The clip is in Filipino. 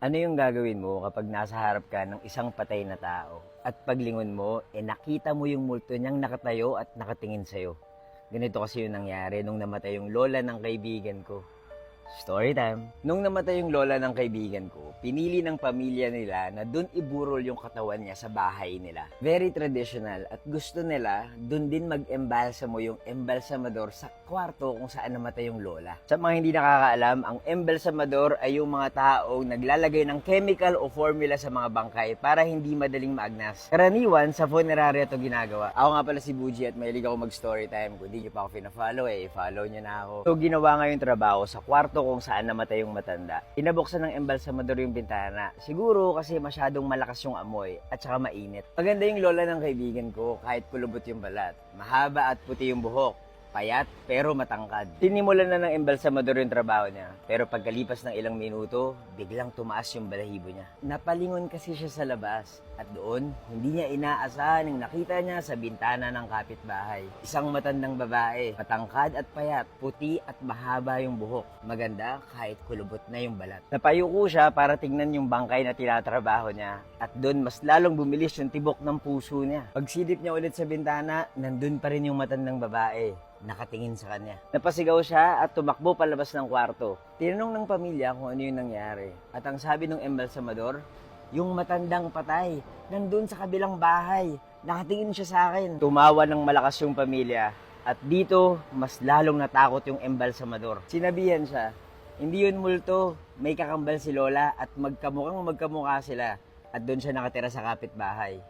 Ano yung gagawin mo kapag nasa harap ka ng isang patay na tao at paglingon mo, nakita mo yung multo niyang nakatayo at nakatingin sa'yo? Ganito kasi yung nangyari nung namatay yung lola ng kaibigan ko. Story time. Nung namatay yung lola ng kaibigan ko, pinili ng pamilya nila na dun iburol yung katawan niya sa bahay nila. Very traditional at gusto nila dun din mag-embalsamo yung embalsamador sa kwarto kung saan namatay yung lola. Sa mga hindi nakakaalam, ang embalsamador ay yung mga taong naglalagay ng chemical o formula sa mga bangkay para hindi madaling maagnas. Karaniwan, sa funeraria to ginagawa. Ako nga pala si Buji at mahilig ako mag-story time. Kung di nyo pa ako pina-follow, i-follow nyo na ako. So, ginawa nga yung trabaho sa kwarto kung saan namatay yung matanda. Inabuksan ng embalsamador yung bintana. Siguro kasi masyadong malakas yung amoy at saka mainit. Maganda yung lola ng kaibigan ko kahit kulubot yung balat. Mahaba at puti yung buhok. Payat pero matangkad. Tinimulan na ng embalsamador yung trabaho niya. Pero pagkalipas ng ilang minuto, biglang tumaas yung balahibo niya. Napalingon kasi siya sa labas. At doon, hindi niya inaasahan yung nakita niya sa bintana ng kapitbahay. Isang matandang babae, matangkad at payat, puti at mahaba yung buhok. Maganda kahit kulubot na yung balat. Napayuko siya para tignan yung bangkay na tinatrabaho niya. At doon, mas lalong bumilis yung tibok ng puso niya. Pagsilip niya ulit sa bintana, nandun pa rin yung matandang babae. Nakatingin sa kanya. Napasigaw siya at tumakbo palabas ng kwarto. Tinanong ng pamilya kung ano yung nangyari. At ang sabi ng embalsamador, yung matandang patay, nandun sa kabilang bahay. Nakatingin siya sa akin. Tumawa ng malakas yung pamilya. At dito, mas lalong natakot yung embalsamador. Sinabihan siya, hindi yun multo, may kakambal si Lola at magkamukha sila. At doon siya nakatira sa kapitbahay.